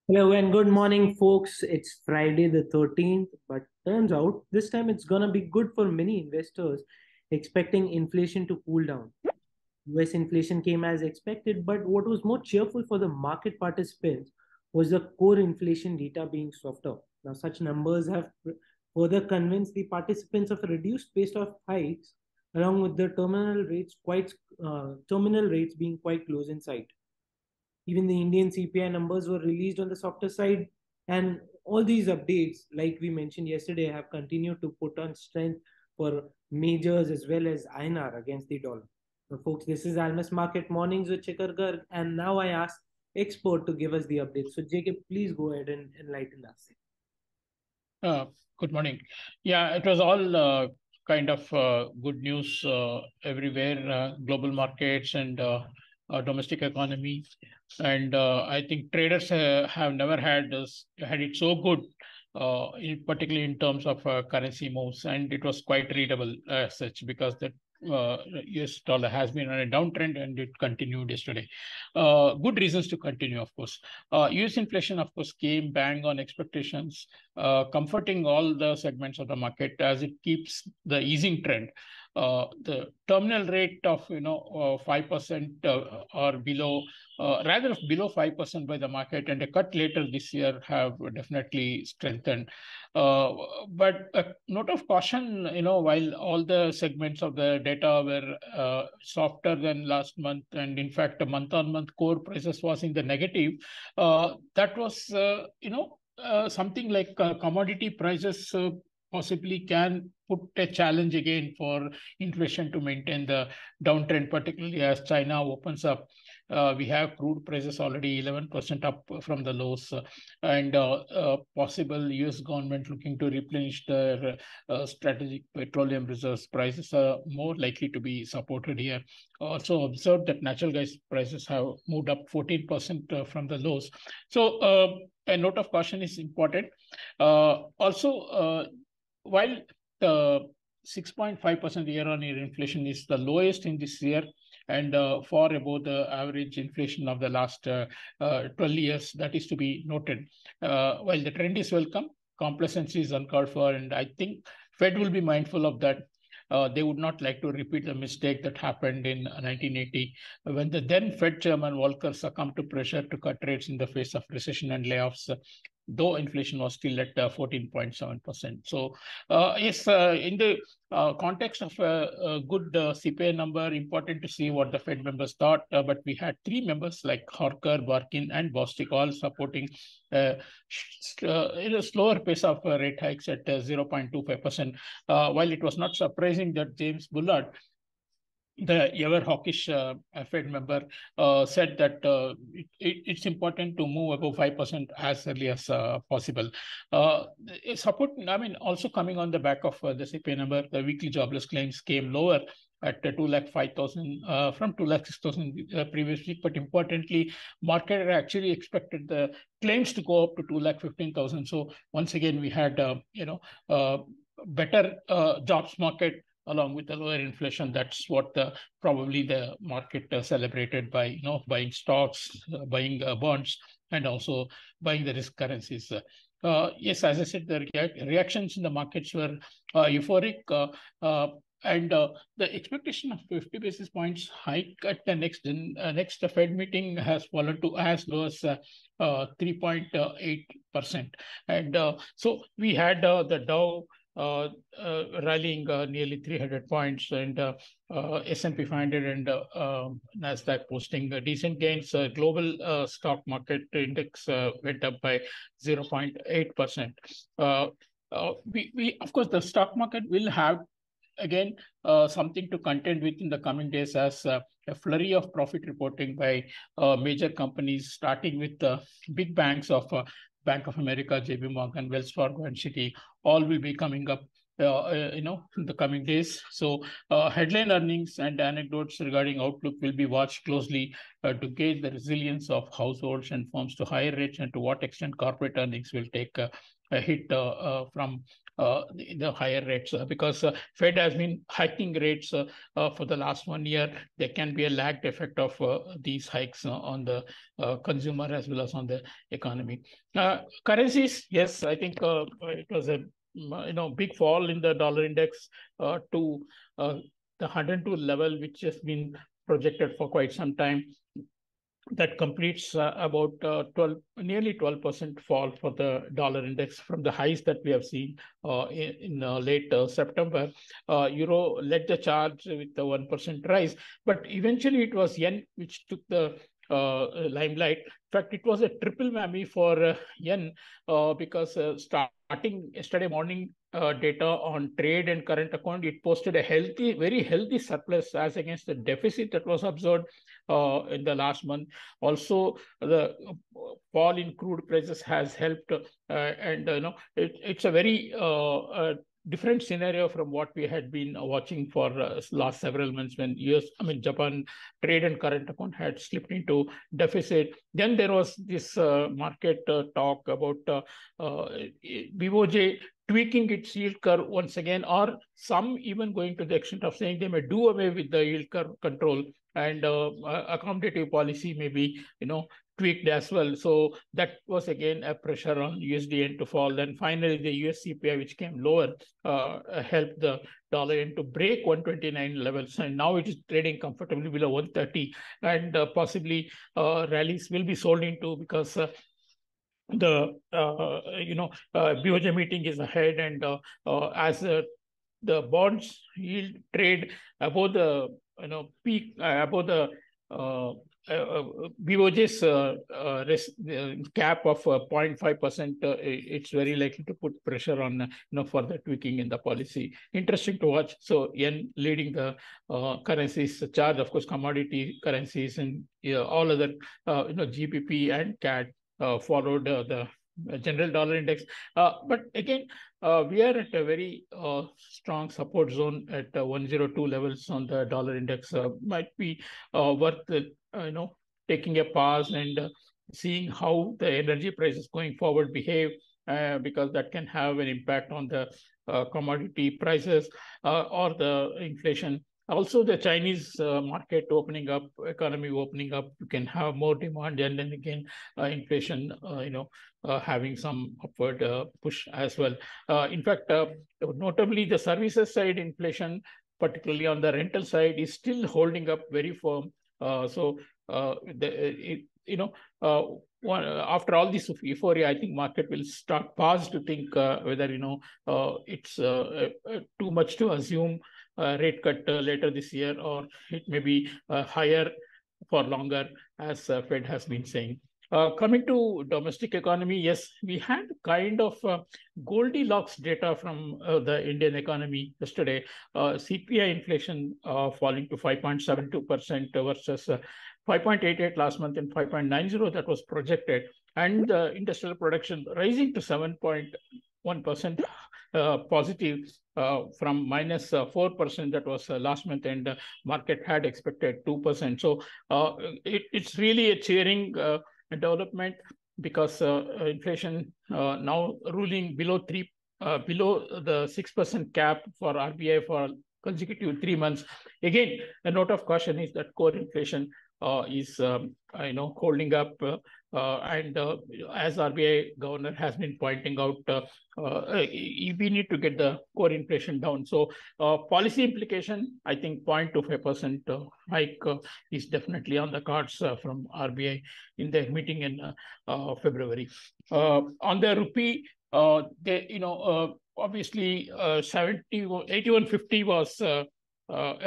Hello and good morning, folks. It's Friday the 13th, but turns out this time it's gonna be good for many investors expecting inflation to cool down. US inflation came as expected, but what was more cheerful for the market participants was the core inflation data being softer. Now, such numbers have further convinced the participants of a reduced pace of hikes, along with the terminal rates being quite close in sight. Even the Indian CPI numbers were released on the softer side. And all these updates, like we mentioned yesterday, have continued to put on strength for majors as well as INR against the dollar. So, folks, this is Almas Market Mornings with Checker Garg. And now I ask expert to give us the update. So, Jacob, please go ahead and enlighten us. Uh, Good morning. Yeah, it was all kind of good news everywhere, global markets and domestic economy. And I think traders have never had it so good, particularly in terms of currency moves. And it was quite readable as such because the US dollar has been on a downtrend and it continued yesterday. Good reasons to continue, of course. US inflation, of course, came bang on expectations, comforting all the segments of the market as it keeps the easing trend. The terminal rate of 5% or below, rather below 5% by the market, and a cut later this year have definitely strengthened. But a note of caution, while all the segments of the data were softer than last month, and in fact, a month-on-month core prices was in the negative, that was, something like commodity prices possibly can put a challenge again for inflation to maintain the downtrend, particularly as China opens up. We have crude prices already 11% up from the lows, and possible US government looking to replenish their strategic petroleum reserves. Prices are more likely to be supported here. Also observed that natural gas prices have moved up 14% from the lows. So a note of caution is important. Also, while the 6.5% year-on-year inflation is the lowest in this year and far above the average inflation of the last 12 years, that is to be noted. While the trend is welcome, complacency is uncalled for, and I think Fed will be mindful of that. They would not like to repeat the mistake that happened in 1980 when the then Fed chairman Volcker succumbed to pressure to cut rates in the face of recession and layoffs, though inflation was still at 14.7%. So, yes, in the context of a good CPI number, important to see what the Fed members thought. But we had three members like Harker, Barkin, and Bostic all supporting in a slower pace of rate hikes at 0.25%. While it was not surprising that James Bullard, the ever hawkish Fed member, said that it's important to move above 5% as early as possible. Support, I mean, also coming on the back of the CPI number, the weekly jobless claims came lower at 205,000 from 206,000 previous week. But importantly, market actually expected the claims to go up to 215,000. So once again, we had better jobs market along with the lower inflation. That's what probably the market celebrated by buying stocks, buying bonds, and also buying the risk currencies. Yes, as I said, the reactions in the markets were euphoric. And the expectation of 50 basis points hike at the next Fed meeting has fallen to as low as 3.8%. And so we had the Dow rallying nearly 300 points, and S&P 500 and Nasdaq posting decent gains. Global stock market index went up by 0.8%. We of course, the stock market will have again something to contend with in the coming days as a flurry of profit reporting by major companies, starting with big banks of Bank of America, JP Morgan, Wells Fargo, and Citi, all will be coming up in the coming days. So headline earnings and anecdotes regarding outlook will be watched closely to gauge the resilience of households and firms to higher rates, and to what extent corporate earnings will take a hit from the higher rates, because Fed has been hiking rates for the last 1 year. There can be a lagged effect of these hikes on the consumer as well as on the economy. Currencies, yes, I think it was a big fall in the dollar index to the 102 level, which has been projected for quite some time. That completes about nearly 12% fall for the dollar index from the highs that we have seen in late September. Euro led the charge with the 1% rise, but eventually it was yen which took the limelight. In fact, it was a triple whammy for yen because starting yesterday morning data on trade and current account, it posted a very healthy surplus as against the deficit that was observed in the last month. Also, the fall in crude prices has helped, and it's a very different scenario from what we had been watching for last several months, when Japan trade and current account had slipped into deficit. Then there was this market talk about BOJ tweaking its yield curve once again, or some even going to the extent of saying they may do away with the yield curve control, and accommodative policy may be tweaked as well. So that was again a pressure on USD to fall. Then finally the US CPI, which came lower, helped the dollar yen to break 129 levels, and now it is trading comfortably below 130, and possibly rallies will be sold into, because the BOJ meeting is ahead, and as the bonds yield trade above the peak, above the BOJ's cap of 0.5%, it's very likely to put pressure on further tweaking in the policy. Interesting to watch. So yen leading the currencies charge, of course, commodity currencies and all other GBP and CAD followed the general dollar index. But again, we are at a very strong support zone at 102 levels on the dollar index. Might be worth taking a pause and seeing how the energy prices going forward behave, because that can have an impact on the commodity prices or the inflation. Also, the Chinese market opening up, economy opening up, you can have more demand, and then again, inflation, having some upward push as well. In fact, notably, the services side inflation, particularly on the rental side, is still holding up very firm. After all this euphoria, I think market will start pause to think whether it's too much to assume rate cut later this year, or it may be higher for longer, as Fed has been saying. Coming to domestic economy, yes, we had kind of Goldilocks data from the Indian economy yesterday. CPI inflation falling to 5.72% versus 5.88 last month and 5.90 that was projected, and industrial production rising to 7.1% positive from minus 4% that was last month, and market had expected 2%. So it's really a cheering development, because inflation now ruling below the 6% cap for RBI for consecutive 3 months. Again, a note of caution is that core inflation is holding up, and as RBI governor has been pointing out, we need to get the core inflation down. So policy implication, I think 0.25% hike is definitely on the cards from RBI in their meeting in February. On the rupee, obviously 81.50 was a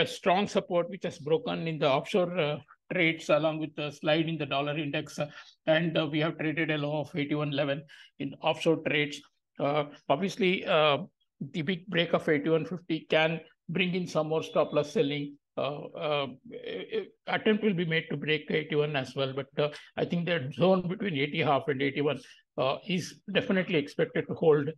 strong support, which has broken in the offshore trades, along with the slide in the dollar index, and we have traded a low of 81.11 in offshore trades. Obviously, the big break of 81.50 can bring in some more stop loss selling. Attempt will be made to break 81 as well, but I think the zone between 80.5 and 81 is definitely expected to hold,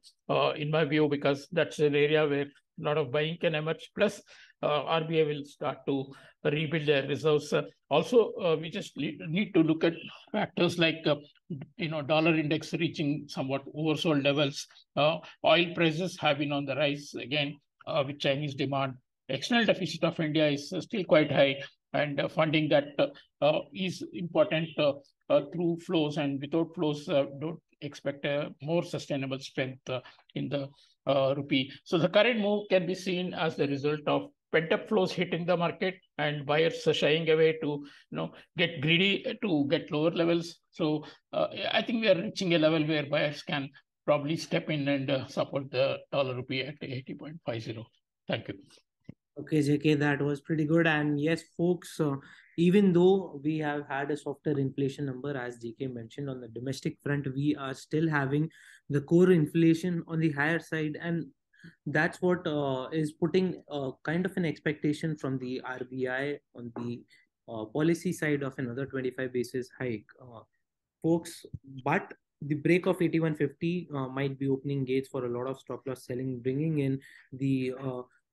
in my view, because that's an area where a lot of buying can emerge. Plus, RBI will start to rebuild their reserves. Also, we just need to look at factors like dollar index reaching somewhat oversold levels. Oil prices have been on the rise again with Chinese demand. External deficit of India is still quite high, and funding that is important through flows, and without flows, don't expect a more sustainable strength in the rupee. So the current move can be seen as the result of pent-up flows hitting the market and buyers shying away to get greedy to get lower levels. So I think we are reaching a level where buyers can probably step in and support the dollar rupee at 80.50. Thank you. Okay, JK, that was pretty good. And yes, folks, even though we have had a softer inflation number, as JK mentioned, on the domestic front, we are still having the core inflation on the higher side. And that's what is putting kind of an expectation from the RBI on the policy side of another 25 basis hike, folks. But the break of 8150 might be opening gates for a lot of stop loss selling, bringing in the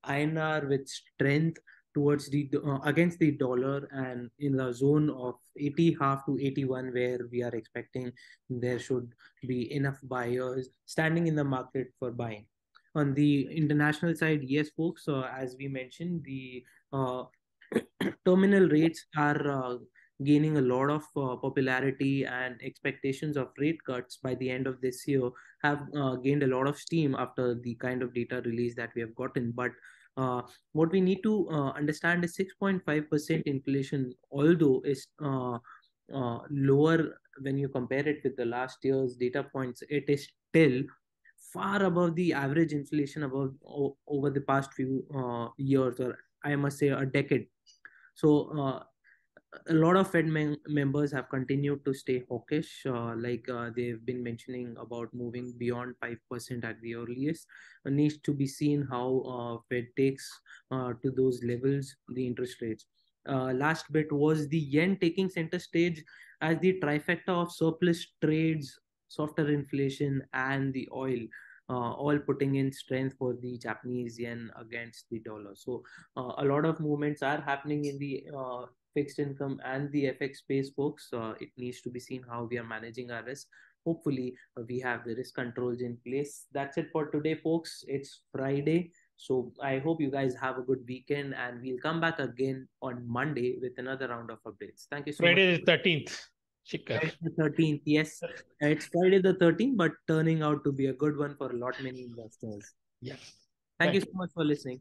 INR with strength towards the against the dollar, and in the zone of 80 half to 81, where we are expecting there should be enough buyers standing in the market for buying. On the international side, yes, folks, as we mentioned, the terminal rates are gaining a lot of popularity, and expectations of rate cuts by the end of this year have gained a lot of steam after the kind of data release that we have gotten. But what we need to understand is 6.5% inflation, although is lower when you compare it with the last year's data points, it is still far above the average inflation over the past few years, or I must say a decade. So a lot of Fed members have continued to stay hawkish, they've been mentioning about moving beyond 5% at the earliest. It needs to be seen how Fed takes to those levels the interest rates. Last bit was the yen taking center stage as the trifecta of surplus trades, softer inflation, and the oil. All putting in strength for the Japanese yen against the dollar. So a lot of movements are happening in the fixed income and the FX space, folks. It needs to be seen how we are managing our risk. Hopefully, we have the risk controls in place. That's it for today, folks. It's Friday. So I hope you guys have a good weekend, and we'll come back again on Monday with another round of updates. Thank you so much. Friday the 13th. Friday the 13th, yes. It's Friday the 13th, but turning out to be a good one for a lot many investors. Yes. Thank you so much for listening.